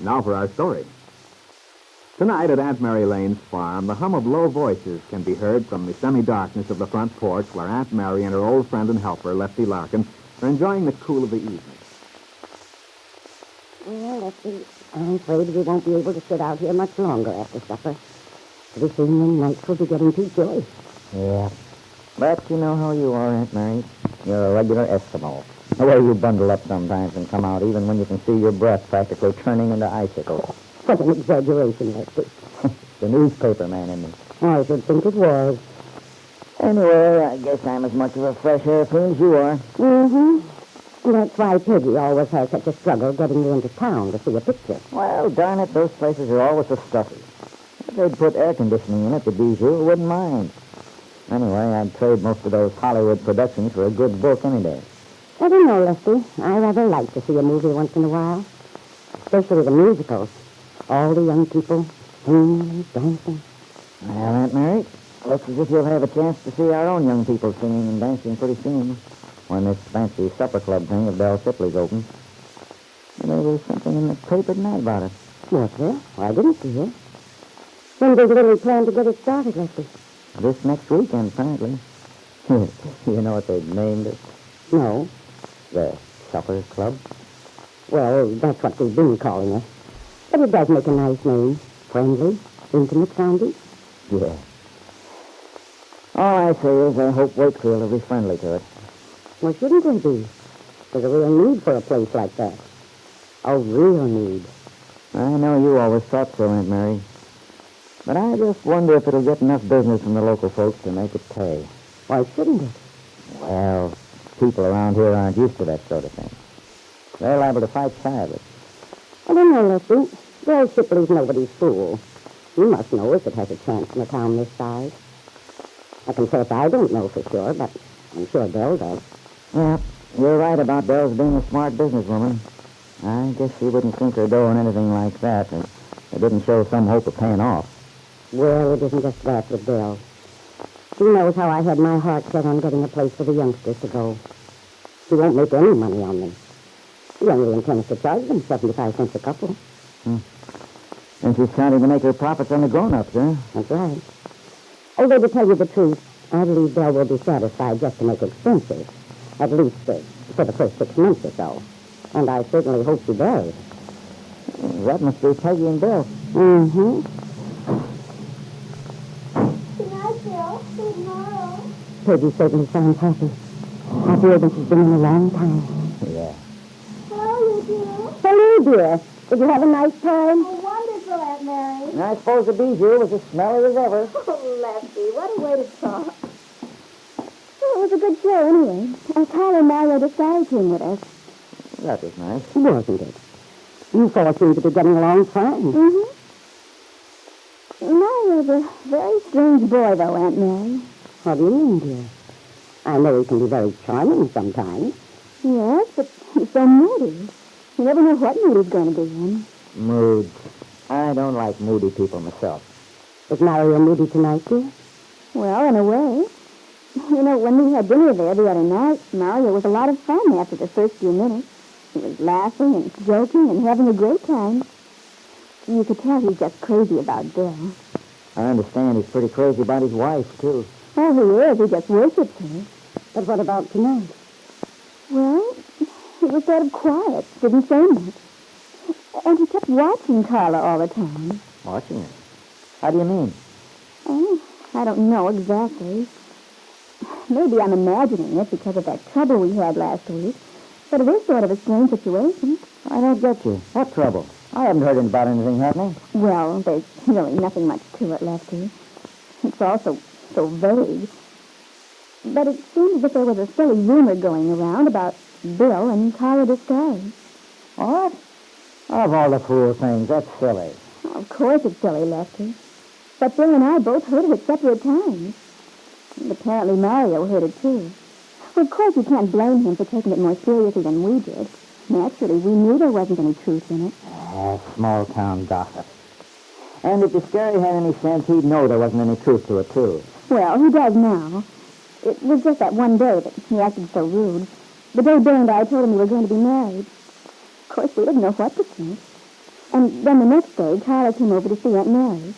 Now for our story. Tonight at Aunt Mary Lane's farm, the hum of low voices can be heard from the semi-darkness of the front porch where Aunt Mary and her old friend and helper, Lefty Larkin, are enjoying the cool of the evening. Well, Lefty, I'm afraid we won't be able to sit out here much longer after supper. Pretty soon the nights will be getting too chilly. Yeah. But you know how you are, Aunt Mary. You're a regular Eskimo. The way you bundle up sometimes and come out even when you can see your breath practically turning into icicles. What an exaggeration, Lefty. The newspaper man in me. I should think it was. Anyway, I guess I'm as much of a fresh air fiend as you are. Mm-hmm. That's why Peggy always has such a struggle getting you into town to see a picture. Well, darn it, those places are always so stuffy. If they'd put air conditioning in it, the Bijou wouldn't mind. Anyway, I'd trade most of those Hollywood productions for a good book any day. I don't know, Lefty. I rather like to see a movie once in a while. Especially the musicals. All the young people singing, dancing. Well, Aunt Mary, looks as if you'll have a chance to see our own young people singing and dancing pretty soon when this fancy supper club thing of Belle Shipley's opens. And there was something in the paper tonight about it. Was there? I didn't see it. When does Lily plan to get it started, Lefty? This next weekend, apparently. You know what they've named it? No. The Supper Club? Well, that's what we've been calling it. But it does make a nice name. Friendly, intimate sounding. Yeah. All I say is I hope Wakefield will be friendly to it. Well, shouldn't they be? There's a real need for a place like that. A real need. I know you always thought so, Aunt Mary. But I just wonder if it'll get enough business from the local folks to make it pay. Why shouldn't it? Well, people around here aren't used to that sort of thing. They're liable to fight shy of it. I don't know, Lefty. Belle Shipley's nobody's fool. You must know if it has a chance in a town this size. I confess I don't know for sure, but I'm sure Belle does. Yeah, you're right about Belle's being a smart businesswoman. I guess she wouldn't sink her dough in anything like that if it didn't show some hope of paying off. Well, it isn't just that with Belle. She knows how I had my heart set on getting a place for the youngsters to go. She won't make any money on them. She only intends to charge them 75 cents a couple. And she's trying to make her profits on the grown-ups, huh? That's right. Although, to tell you the truth, I believe Belle will be satisfied just to make expenses. At least for the first 6 months or so. And I certainly hope she does. That must be Peggy and Bill. Mm-hmm. Good night, Bill. See you tomorrow. Peggy certainly sounds happy. Happier than she's been in a long time. Yeah. How are you, dear? Hello, dear. Did you have a nice time? Oh, wonderful, Aunt Mary. And I suppose the Bijou was as smelly as ever. Oh, Lefty, what a way to talk. Well, it was a good show, anyway. Carl and Mario decided came with us. That was nice. Wasn't it? You four seem to be getting along fine. Mm-hmm. Mario's a very strange boy, though, Aunt Mary. What do you mean, dear? I know he can be very charming sometimes. Yes, but he's so moody. You never know what mood he's going to be in. Mood. I don't like moody people myself. Is Mario moody tonight, dear? Well, in a way. You know, when we had dinner there the other night, Mario was a lot of fun after the first few minutes. He was laughing and joking and having a great time. You could tell he's just crazy about Bill. I understand he's pretty crazy about his wife, too. Oh, he is. He just worships her. But what about tonight? Well, he was sort of quiet, didn't say much. And he kept watching Carla all the time. Watching her? How do you mean? Oh, I don't know exactly. Maybe I'm imagining it because of that trouble we had last week. But it is sort of a strange situation. I don't get you. What trouble? I haven't heard about anything happening. Well, there's really nothing much to it, Lefty. It's all so vague. But it seems as if there was a silly rumor going around about Bill and Carla Disguise. What? Of all the fool things, that's silly. Of course it's silly, Lefty. But Bill and I both heard it at separate times. And apparently Mario heard it, too. Well, of course you can't blame him for taking it more seriously than we did. Naturally, we knew there wasn't any truth in it. Small-town gossip. And if the Scary had any sense, he'd know there wasn't any truth to it, too. Well, he does now. It was just that one day that he acted so rude. The day Bill and I told him we were going to be married. Of course, we didn't know what to think. And then the next day, Carla came over to see Aunt Mary.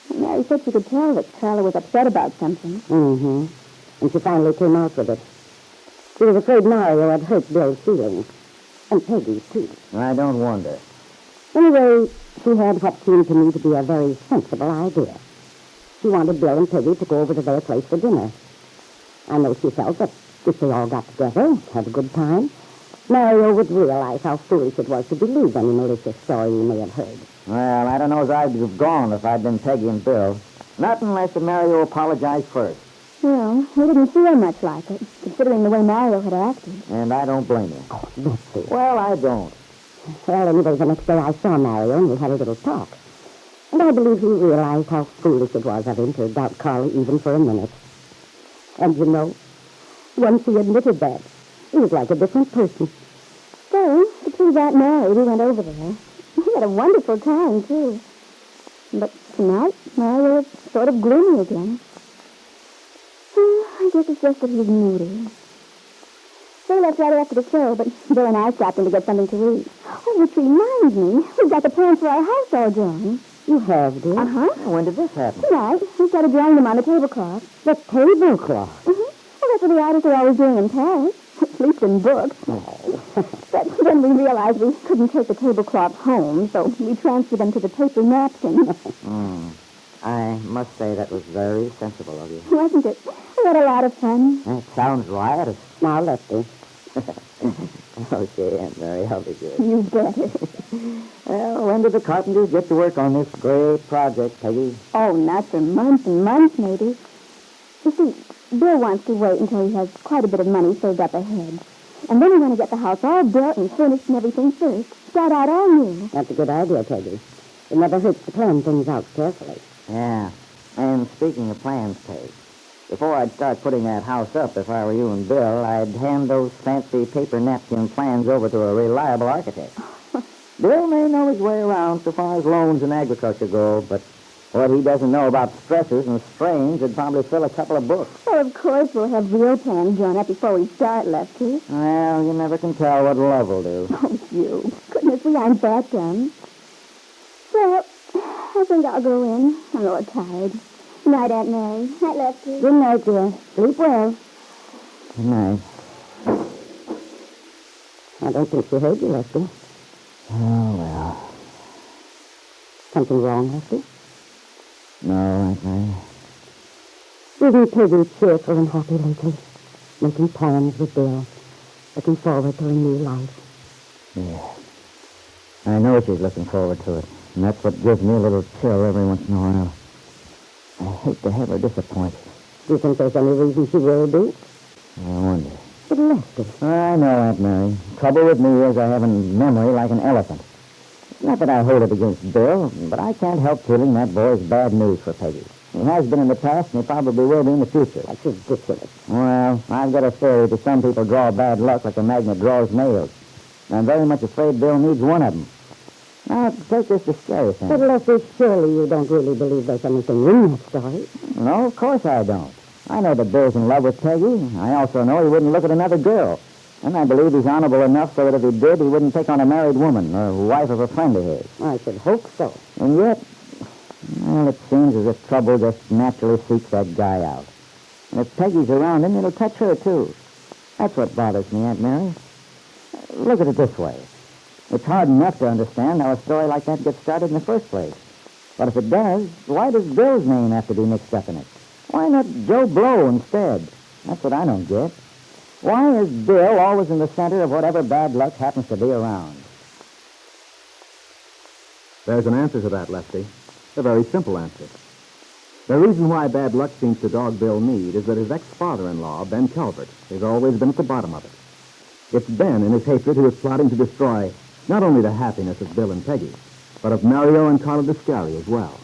Aunt Mary said she could tell that Carla was upset about something. Mm-hmm. And she finally came out with it. She was afraid Mario had hurt Bill's feelings. And Peggy, too. I don't wonder. Anyway, she had what seemed to me to be a very sensible idea. She wanted Bill and Peggy to go over to their place for dinner. I know she felt that if they all got together, had a good time, Mario would realize how foolish it was to believe any malicious story he may have heard. Well, I don't know as I'd have gone if I'd been Peggy and Bill. Not unless Mario apologized first. Well, he didn't feel much like it, considering the way Mario had acted. And I don't blame him. Oh, Lefty. Well, I don't. Well, anyway, the next day I saw Mario and we had a little talk. And I believe he realized how foolish it was of him to doubt Carly even for a minute. And you know, once he admitted that, he was like a different person. So, to prove Aunt Mary, we went over there. We had a wonderful time, too. But tonight, Mario was sort of gloomy again. I guess it's just that he's moody. They left right after the show, but Bill and I stopped in to get something to eat. Oh, which reminds me, we've got the plans for our house all drawn. You have, dear? Uh-huh. When did this happen? Tonight, we started drawing them on the tablecloth. The tablecloth. Mm-hmm. Well, that's what the artists are always doing in Paris, at least in books. Oh. But then we realized we couldn't take the tablecloth home, so we transferred them to the paper napkins. I must say that was very sensible of you. Wasn't it? We had a lot of fun. That sounds riotous. Now, Lefty. Okay, Aunt Mary, I'll be good. You bet. Well, when did the carpenters get to work on this great project, Peggy? Oh, not for months and months, maybe. You see, Bill wants to wait until he has quite a bit of money saved up ahead. And then we're going to get the house all built and finished and everything first. Start out all new. That's a good idea, Peggy. It never hurts to plan things out carefully. Yeah. And speaking of plans, Peg, before I'd start putting that house up, if I were you and Bill, I'd hand those fancy paper napkin plans over to a reliable architect. Bill may know his way around so far as loans and agriculture go, but what he doesn't know about stresses and strains would probably fill a couple of books. Well, of course, we'll have real plans drawn up before we start, Lefty. Well, you never can tell what love will do. Oh, you. Goodness, we aren't that dumb. Well, I think I'll go in. I'm a little tired. Night, Aunt Mary. Night, Lefty. Good night, dear. Sleep well. Good night. I don't think she heard you, Lefty. Oh, well. Something wrong, Lefty? No, Aunt Mary. Isn't Peggy cheerful and happy lately? Making plans with Bill. Looking forward to a new life. Yeah. I know she's looking forward to it. And that's what gives me a little chill every once in a while. I hate to have her disappointed. Do you think there's any reason she will be? I wonder. But Lefty. I know, Aunt Mary. Trouble with me is I have a memory like an elephant. Not that I hold it against Bill, but I can't help feeling that boy's bad news for Peggy. He has been in the past, and he probably will be in the future. That's ridiculous. Well, I've got a theory that some people draw bad luck like a magnet draws nails. And I'm very much afraid Bill needs one of them. Now, take this the scary thing. But Lefty, surely you don't really believe there's anything in that story. No, of course I don't. I know that Bill's in love with Peggy. I also know he wouldn't look at another girl. And I believe he's honorable enough so that if he did, he wouldn't take on a married woman or wife of a friend of his. I should hope so. And yet, well, it seems as if trouble just naturally seeks that guy out. And if Peggy's around him, it'll touch her, too. That's what bothers me, Aunt Mary. Look at it this way. It's hard enough to understand how a story like that gets started in the first place. But if it does, why does Bill's name have to be mixed up in it? Why not Joe Blow instead? That's what I don't get. Why is Bill always in the center of whatever bad luck happens to be around? There's an answer to that, Lefty. A very simple answer. The reason why bad luck seems to dog Bill Meade is that his ex-father-in-law, Ben Calvert, has always been at the bottom of it. It's Ben, in his hatred, who is plotting to destroy not only the happiness of Bill and Peggy, but of Mario and Carla Descari as well.